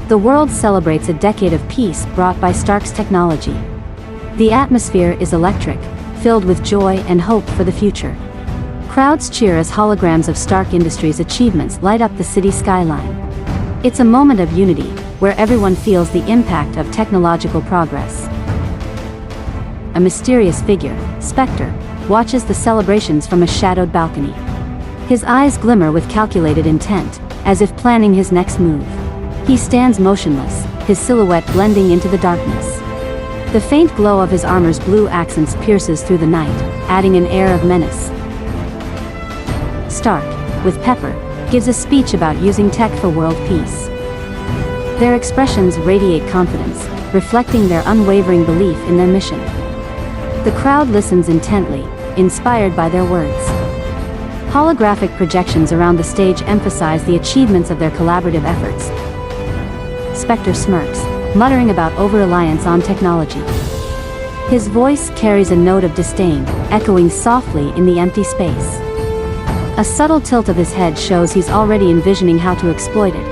The world celebrates a decade of peace brought by Stark's technology. The atmosphere is electric, filled with joy and hope for the future. Crowds cheer as holograms of Stark Industries' achievements light up the city skyline. It's a moment of unity, where everyone feels the impact of technological progress. A mysterious figure, Specter, watches the celebrations from a shadowed balcony. His eyes glimmer with calculated intent, as if planning his next move. He stands motionless, his silhouette blending into the darkness. The faint glow of his armor's blue accents pierces through the night, adding an air of menace. Stark, with Pepper, gives a speech about using tech for world peace. Their expressions radiate confidence, reflecting their unwavering belief in their mission. The crowd listens intently, inspired by their words. Holographic projections around the stage emphasize the achievements of their collaborative efforts. Specter smirks, muttering about over-reliance on technology. His voice carries a note of disdain, echoing softly in the empty space. A subtle tilt of his head shows he's already envisioning how to exploit it.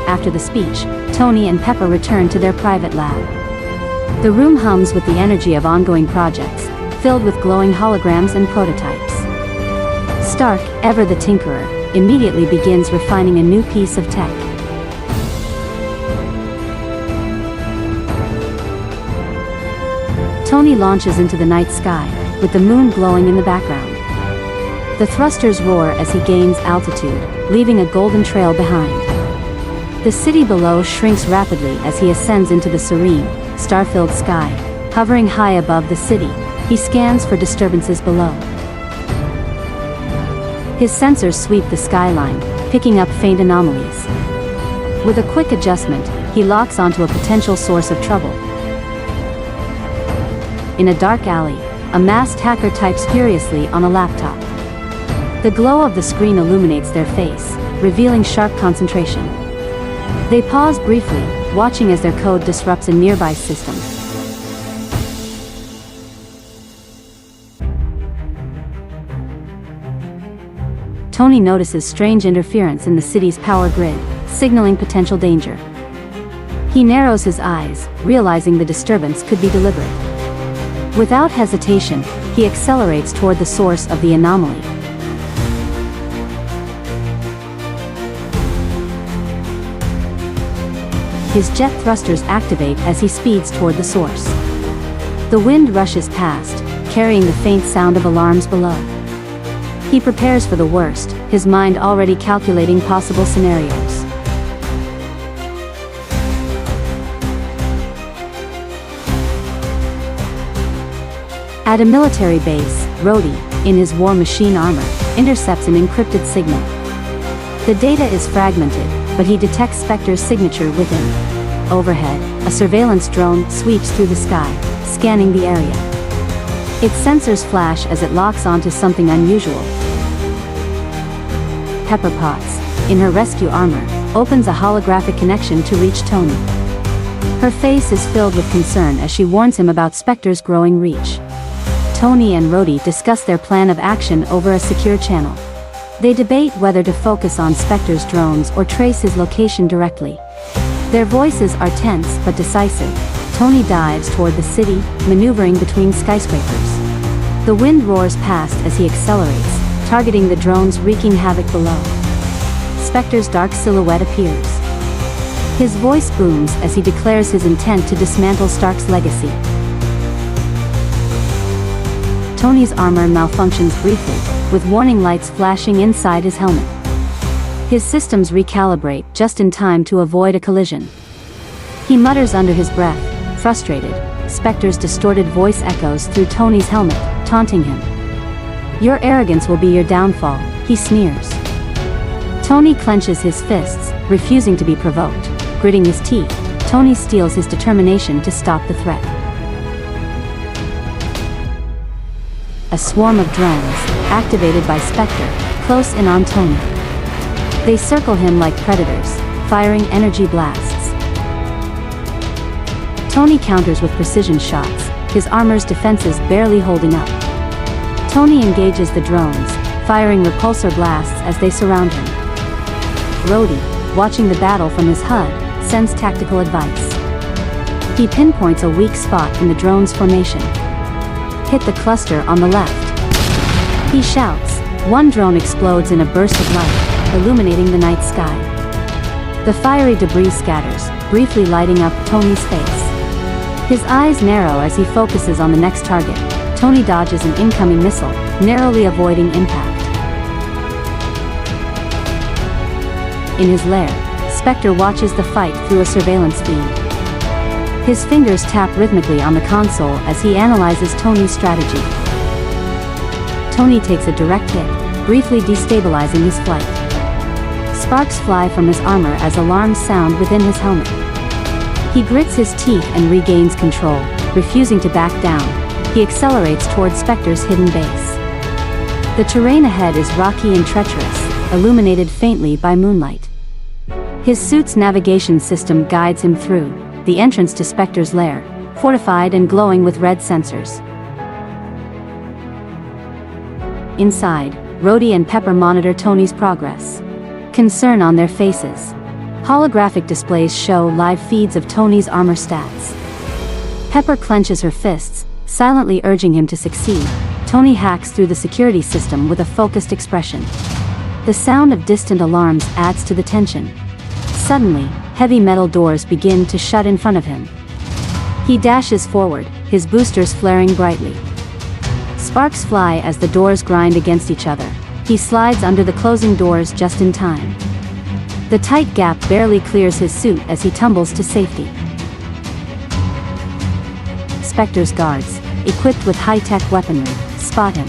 After the speech, Tony and Pepper return to their private lab. The room hums with the energy of ongoing projects, filled with glowing holograms and prototypes. Stark, ever the tinkerer, immediately begins refining a new piece of tech. Tony launches into the night sky, with the moon glowing in the background. The thrusters roar as he gains altitude, leaving a golden trail behind. The city below shrinks rapidly as he ascends into the serene, star-filled sky. Hovering high above the city, he scans for disturbances below. His sensors sweep the skyline, picking up faint anomalies. With a quick adjustment, he locks onto a potential source of trouble. In a dark alley, a masked hacker types furiously on a laptop. The glow of the screen illuminates their face, revealing sharp concentration. They pause briefly, watching as their code disrupts a nearby system. Tony notices strange interference in the city's power grid, signaling potential danger. He narrows his eyes, realizing the disturbance could be deliberate. Without hesitation, he accelerates toward the source of the anomaly. His jet thrusters activate as he speeds toward the source. The wind rushes past, carrying the faint sound of alarms below. He prepares for the worst, his mind already calculating possible scenarios. At a military base, Rhodey, in his war machine armor, intercepts an encrypted signal. The data is fragmented, but he detects Specter's signature within. Overhead, a surveillance drone sweeps through the sky, scanning the area. Its sensors flash as it locks onto something unusual. Pepper Potts, in her rescue armor, opens a holographic connection to reach Tony. Her face is filled with concern as she warns him about Specter's growing reach. Tony and Rhodey discuss their plan of action over a secure channel. They debate whether to focus on Specter's drones or trace his location directly. Their voices are tense but decisive. Tony dives toward the city, maneuvering between skyscrapers. The wind roars past as he accelerates, targeting the drones wreaking havoc below. Specter's dark silhouette appears. His voice booms as he declares his intent to dismantle Stark's legacy. Tony's armor malfunctions briefly, with warning lights flashing inside his helmet. His systems recalibrate just in time to avoid a collision. He mutters under his breath, frustrated. Specter's distorted voice echoes through Tony's helmet, taunting him. "Your arrogance will be your downfall," he sneers. Tony clenches his fists, refusing to be provoked. Gritting his teeth, Tony steels his determination to stop the threat. A swarm of drones, activated by Specter, close in on Tony. They circle him like predators, firing energy blasts. Tony counters with precision shots, his armor's defenses barely holding up. Tony engages the drones, firing repulsor blasts as they surround him. Rhodey, watching the battle from his HUD, sends tactical advice. He pinpoints a weak spot in the drone's formation. Hit the cluster on the left. He shouts. One drone explodes in a burst of light, illuminating the night sky. The fiery debris scatters, briefly lighting up Tony's face. His eyes narrow as he focuses on the next target. Tony dodges an incoming missile, narrowly avoiding impact. In his lair, Specter watches the fight through a surveillance feed. His fingers tap rhythmically on the console as he analyzes Tony's strategy. Tony takes a direct hit, briefly destabilizing his flight. Sparks fly from his armor as alarms sound within his helmet. He grits his teeth and regains control, refusing to back down. He accelerates towards Specter's hidden base. The terrain ahead is rocky and treacherous, illuminated faintly by moonlight. His suit's navigation system guides him through the entrance to Specter's lair, fortified and glowing with red sensors. Inside, Rhodey and Pepper monitor Tony's progress. Concern on their faces. Holographic displays show live feeds of Tony's armor stats. Pepper clenches her fists, silently urging him to succeed. Tony hacks through the security system with a focused expression. The sound of distant alarms adds to the tension. Suddenly, heavy metal doors begin to shut in front of him. He dashes forward, his boosters flaring brightly. Sparks fly as the doors grind against each other. He slides under the closing doors just in time. The tight gap barely clears his suit as he tumbles to safety. Specter's guards, equipped with high-tech weaponry, spot him.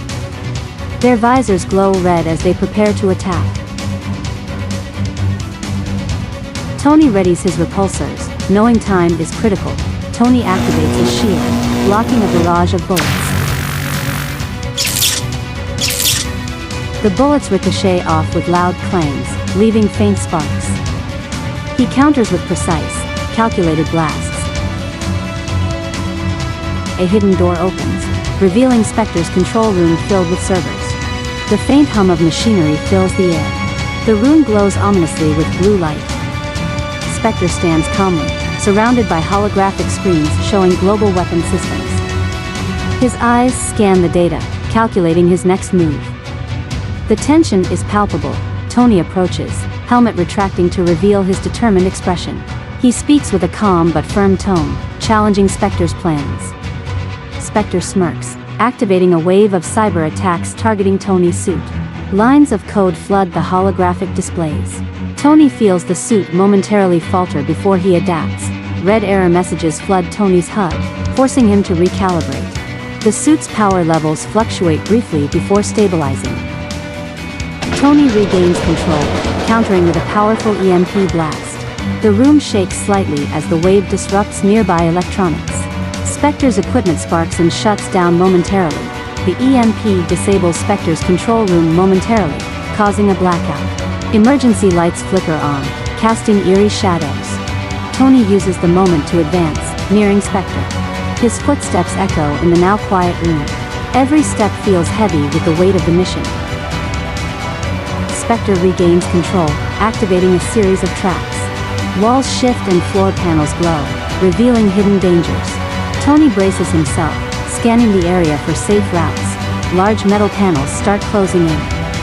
Their visors glow red as they prepare to attack. Tony readies his repulsors, knowing time is critical. Tony activates his shield, blocking a barrage of bullets. The bullets ricochet off with loud clangs, leaving faint sparks. He counters with precise, calculated blasts. A hidden door opens, revealing Specter's control room filled with servers. The faint hum of machinery fills the air. The room glows ominously with blue light. Specter stands calmly, surrounded by holographic screens showing global weapon systems. His eyes scan the data, calculating his next move. The tension is palpable. Tony approaches, helmet retracting to reveal his determined expression. He speaks with a calm but firm tone, challenging Specter's plans. Specter smirks, activating a wave of cyber attacks targeting Tony's suit. Lines of code flood the holographic displays. Tony feels the suit momentarily falter before he adapts. Red error messages flood Tony's HUD, forcing him to recalibrate. The suit's power levels fluctuate briefly before stabilizing. Tony regains control, countering with a powerful EMP blast. The room shakes slightly as the wave disrupts nearby electronics. Specter's equipment sparks and shuts down momentarily. The EMP disables Specter's control room momentarily, causing a blackout. Emergency lights flicker on, casting eerie shadows. Tony uses the moment to advance, nearing Specter. His footsteps echo in the now quiet room. Every step feels heavy with the weight of the mission. Specter regains control, activating a series of traps. Walls shift and floor panels glow, revealing hidden dangers. Tony braces himself, scanning the area for safe routes. Large metal panels start closing in,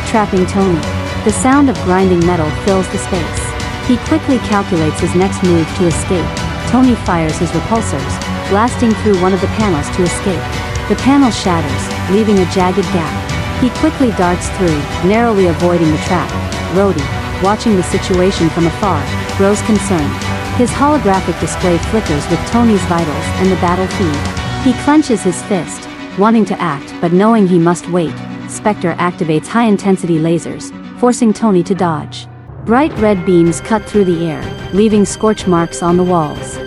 trapping Tony. The sound of grinding metal fills the space. He quickly calculates his next move to escape. Tony fires his repulsors, blasting through one of the panels to escape. The panel shatters, leaving a jagged gap. He quickly darts through, narrowly avoiding the trap. Rhodey, watching the situation from afar, grows concerned. His holographic display flickers with Tony's vitals and the battle feed. He clenches his fist, wanting to act but knowing he must wait. Specter activates high-intensity lasers, forcing Tony to dodge. Bright red beams cut through the air, leaving scorch marks on the walls.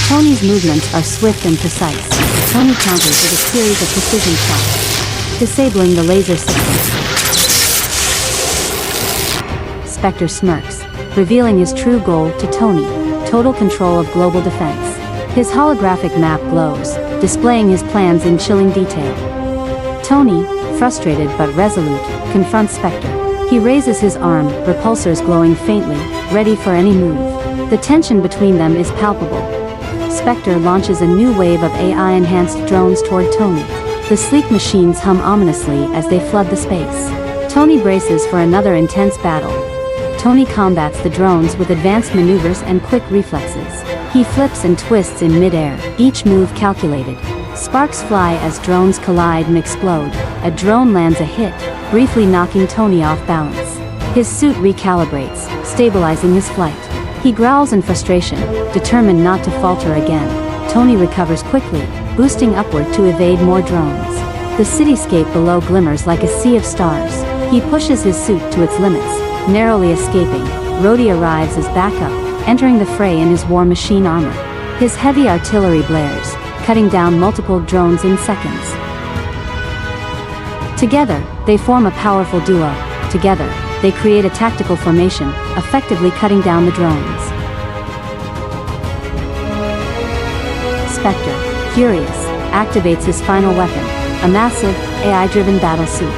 Tony's movements are swift and precise. Tony counters with a series of precision shots, disabling the laser system. Specter smirks, revealing his true goal to Tony: total control of global defense. His holographic map glows, displaying his plans in chilling detail. Tony, frustrated but resolute, confronts Specter. He raises his arm, repulsors glowing faintly, ready for any move. The tension between them is palpable. Specter launches a new wave of AI-enhanced drones toward Tony. The sleek machines hum ominously as they flood the space. Tony braces for another intense battle. Tony combats the drones with advanced maneuvers and quick reflexes. He flips and twists in mid-air, each move calculated. Sparks fly as drones collide and explode. A drone lands a hit, briefly knocking Tony off balance. His suit recalibrates, stabilizing his flight. He growls in frustration, determined not to falter again. Tony recovers quickly, boosting upward to evade more drones. The cityscape below glimmers like a sea of stars. He pushes his suit to its limits, narrowly escaping. Rhodey arrives as backup, entering the fray in his war machine armor. His heavy artillery blares, cutting down multiple drones in seconds. Together, they form a powerful duo. Together, they create a tactical formation, effectively cutting down the drones. Specter, furious, activates his final weapon, a massive, AI-driven battle suit.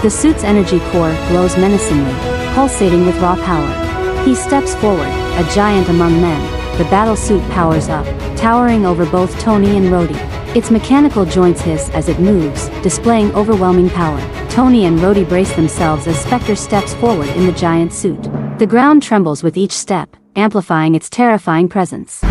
The suit's energy core glows menacingly, pulsating with raw power. He steps forward, a giant among men. The battle suit powers up, towering over both Tony and Rhodey. Its mechanical joints hiss as it moves, displaying overwhelming power. Tony and Rhodey brace themselves as Specter steps forward in the giant suit. The ground trembles with each step, amplifying its terrifying presence.